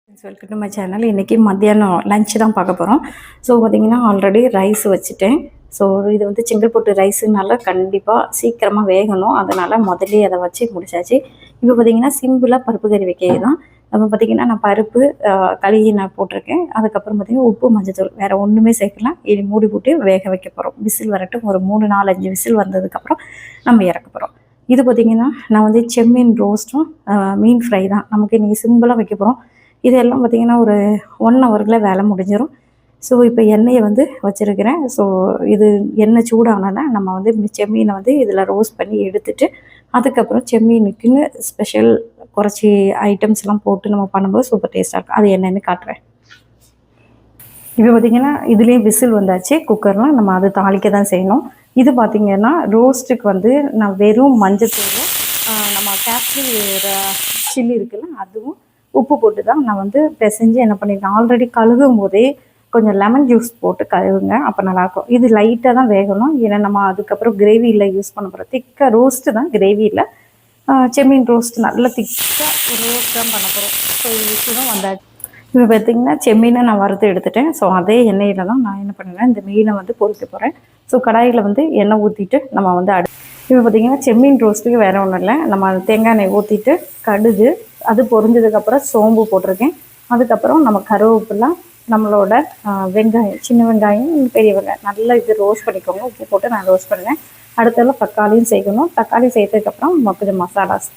Welcome to my channel. இன்றைக்கி மத்தியானம் lunch தான் பார்க்க போகிறோம். ஸோ பார்த்திங்கன்னா ஆல்ரெடி ரைஸ் வச்சுட்டேன். ஸோ இது வந்து செங்கல்பட்டு ரைஸுனால கண்டிப்பாக சீக்கிரமாக வேகணும். அதனால் முதல்லே அதை வச்சு முடிச்சாச்சு. இப்போ பார்த்திங்கன்னா சிம்பிளாக பருப்பு கறி வைக்கிறது தான். அப்போ பார்த்திங்கன்னா நான் பருப்பு கழுவி நான் போட்டிருக்கேன். அதுக்கப்புறம் பார்த்திங்கன்னா உப்பு மஞ்சத்தூள் வேறு ஒன்றுமே சேர்க்கலாம். இது மூடி போட்டு வேக வைக்க போகிறோம். விசில் வரட்டும். ஒரு 3-4-5 விசில் வந்ததுக்கப்புறம் நம்ம இறக்க போகிறோம். இது பார்த்திங்கன்னா நான் வந்து செம்மீன் ரோஸ்ட்டும் மீன் ஃப்ரை தான் நமக்கு இன்றைக்கி சிம்பிளாக வைக்க போகிறோம். இதெல்லாம் பார்த்திங்கன்னா ஒரு 1 ஹவரில் வேலை முடிஞ்சிடும். ஸோ இப்போ எண்ணெயை வந்து வச்சுருக்கிறேன். ஸோ இது எண்ணெய் சூடானோன்னா நம்ம வந்து செம்மீனை வந்து இதில் ரோஸ்ட் பண்ணி எடுத்துட்டு அதுக்கப்புறம் செம்மீனுக்குன்னு ஸ்பெஷல் குறைச்சி ஐட்டம்ஸ்லாம் போட்டு நம்ம பண்ணும்போது சூப்பர் டேஸ்ட்டாக இருக்கும். அது என்னென்னு காட்டுறேன். இப்போ பார்த்திங்கன்னா இதுலேயும் விசில் வந்தாச்சு. குக்கர்லாம் நம்ம அது தாளிக்க தான் செய்யணும். இது பார்த்திங்கன்னா ரோஸ்ட்டுக்கு வந்து நான் வெறும் மஞ்சத்தூள் நம்ம காஷ்மீர் சில்லி இருக்குல்ல அதுவும் உப்பு போட்டு தான் நான் வந்து பிசைஞ்சு என்ன பண்ணியிருக்கேன். ஆல்ரெடி கழுகும் போதே கொஞ்சம் லெமன் ஜூஸ் போட்டு கழுவுங்க, அப்போ நல்லாயிருக்கும். இது லைட்டாக தான் வேகணும். ஏன்னா நம்ம அதுக்கப்புறம் கிரேவியில் யூஸ் பண்ண போகிறோம். திக்காக ரோஸ்ட்டு தான், கிரேவியில் செம்மீன் ரோஸ்ட் நல்லா திக்காக ஒரு ரோஸ்ட் தான் பண்ண போகிறோம். ஸோ இது தான் வந்தாச்சு. இப்போ பார்த்திங்கன்னா செம்மீனை நான் வறுத்து எடுத்துட்டேன். ஸோ அதே எண்ணெயில் தான் நான் என்ன பண்ணுறேன், இந்த மீனை வந்து பொரிக்க போகிறேன். ஸோ கடாயில் வந்து எண்ணெய் ஊற்றிட்டு நம்ம வந்து இப்போ பார்த்திங்கன்னா செம்மீன் ரோஸ்ட்டுக்கு வேறு ஒன்றும் இல்லை. நம்ம தேங்காய் எண்ணெய் ஊற்றிட்டு கடுகு அது பொரிஞ்சதுக்கப்புறம் சோம்பு போட்டிருக்கேன். அதுக்கப்புறம் நம்ம கருவேப்பிலை, நம்மளோட வெங்காயம், சின்ன வெங்காயம், பெரிய வெங்காயம் நல்லா இது ரோஸ்ட் பண்ணிக்கோங்க. உப்பு போட்டு நான் ரோஸ்ட் பண்ணுவேன். அடுத்தெல்லாம் தக்காளியும் சேர்க்கணும். தக்காளி சேர்த்ததுக்கப்புறம் கொஞ்சம் மசாலாஸ்,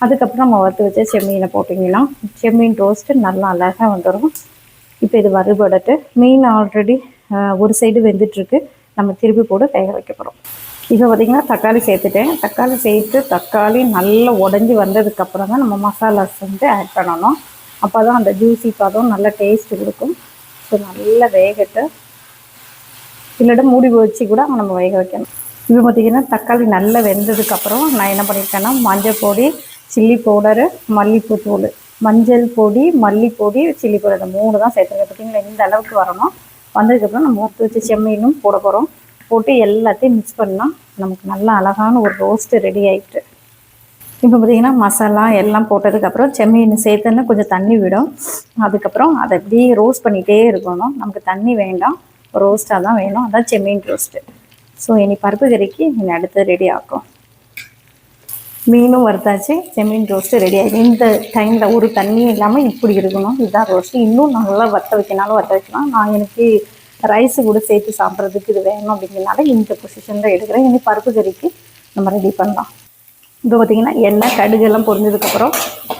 அதுக்கப்புறம் நம்ம வறுத்து வச்ச செம்மீனை போட்டிங்கன்னா செம்மீன் ரோஸ்ட்டு நல்லா அழகாக வந்துடும். இப்போ இது வறுபடட்டு. மீன் ஆல்ரெடி ஒரு சைடு வெந்துட்டுருக்கு. நம்ம திருப்பி போட்டு வேக வைக்க போகிறோம். இப்போ பார்த்திங்கன்னா தக்காளி சேர்த்துட்டேன். தக்காளி சேர்த்து தக்காளி நல்லா உடஞ்சி வந்ததுக்கப்புறம் தான் நம்ம மசாலாஸ் வந்து ஆட் பண்ணணும். அப்போ தான் அந்த ஜூஸி பதம் நல்ல டேஸ்ட்டு கொடுக்கும். ஸோ நல்லா வேகட்டு, இல்லாட்ட மூடி வச்சு கூட நம்ம வேக வைக்கணும். இப்போ பார்த்திங்கன்னா தக்காளி நல்லா வெந்ததுக்கப்புறம் நான் என்ன பண்ணியிருக்கேன்னா மஞ்சள் பொடி, சில்லி பவுடரு, மல்லிப்பூ தூள், மஞ்சள் பொடி, மல்லிப்பொடி, சில்லி பவுடர், 3 தான் சேர்த்துருக்கேன். பார்த்திங்கன்னா இந்த அளவுக்கு வரணும். வந்ததுக்கப்புறம் நம்ம வறுத்து வச்சு செம்மீனும் போட போகிறோம். போட்டு எல்லாத்தையும் மிக்ஸ் பண்ணால் நமக்கு நல்லா அழகான ஒரு ரோஸ்ட்டு ரெடி ஆகிட்டு. இப்போ பார்த்திங்கன்னா மசாலா எல்லாம் போட்டதுக்கப்புறம் செம்மீன் சேர்த்துன்னு கொஞ்சம் தண்ணி விடும். அதுக்கப்புறம் அதை அப்படியே ரோஸ்ட் பண்ணிகிட்டே இருக்கணும். நமக்கு தண்ணி வேண்டாம், ரோஸ்ட்டாக தான் வேணும். அதான் செம்மீன் ரோஸ்ட்டு. ஸோ இனி பருப்பு கறிக்கு இனி அடுத்து ரெடி ஆகும். மீனும் வறுத்தாச்சு, செம்மீன் ரோஸ்ட்டு ரெடி ஆகிடும். இந்த டைமில் ஒரு தண்ணியும் இல்லாமல் இப்படி இருக்கணும். இதுதான் ரோஸ்ட்டு. இன்னும் நல்லா வற்ற வைக்கனாலும் வற்ற வைக்கலாம். நான் எனக்கு ரைஸு கூட சேர்த்து சாப்பிட்றதுக்கு இது வேணும் அப்படிங்கிறனால இந்த பொசிஷனில் எடுக்கிறேன். இனி பருப்பு கறிக்கு நம்ம ரெடி பண்ணலாம். இப்போ பார்த்திங்கன்னா எண்ணெய் கடுகெல்லாம் பொரிஞ்சதுக்கப்புறம்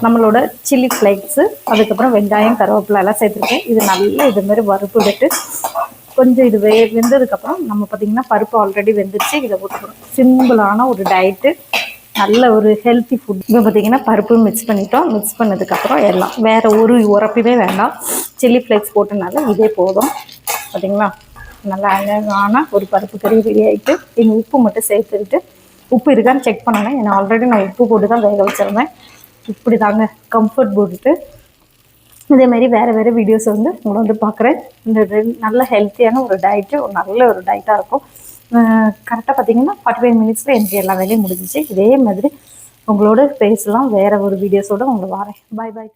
நம்மளோட சில்லி ஃப்ளேக்ஸு, அதுக்கப்புறம் வெங்காயம், கருவேப்பிலை எல்லாம் சேர்த்துருக்கேன். இது நல்லா இதுமாரி வறுப்புட்டு கொஞ்சம் இது வெந்ததுக்கப்புறம் நம்ம பார்த்திங்கன்னா பருப்பு ஆல்ரெடி வெந்துருச்சு. இதை ஊற்றுக்கணும். சிம்பிளான ஒரு டயட்டு, நல்ல ஒரு ஹெல்த்தி ஃபுட். இப்போ பார்த்திங்கன்னா பருப்பு மிக்ஸ் பண்ணிட்டோம். மிக்ஸ் பண்ணதுக்கப்புறம் எல்லாம் வேறு ஒரு உரப்புமே வேண்டாம். சில்லி ஃப்ளேக்ஸ் போட்டனால இதே போதும். பார்த்திங்களா, நல்லா அழகான ஒரு பருப்பு கறி ரெடி ஆகிட்டு. எங்கள் உப்பு மட்டும் சேர்த்துக்கிட்டு உப்பு இருக்கான்னு செக் பண்ணணும். ஏன்னா ஆல்ரெடி நான் உப்பு போட்டு தான் வேக வச்சுருந்தேன். இப்படி தாங்க கம்ஃபர்ட் போட்டுட்டு இதேமாரி வேறு வீடியோஸ் வந்து உங்களை வந்து பார்க்குறேன். இந்த நல்ல ஹெல்த்தியான ஒரு டயட்டு, ஒரு நல்ல ஒரு டயட்டாக இருக்கும். கரெக்டாக பார்த்திங்கன்னா 45 மினிட்ஸில் எனக்கு எல்லா வேலையும் முடிஞ்சிச்சு. இதே மாதிரி உங்களோட பேசலாம். வேறு ஒரு வீடியோஸோடு உங்களை வரேன். பாய் பாய்.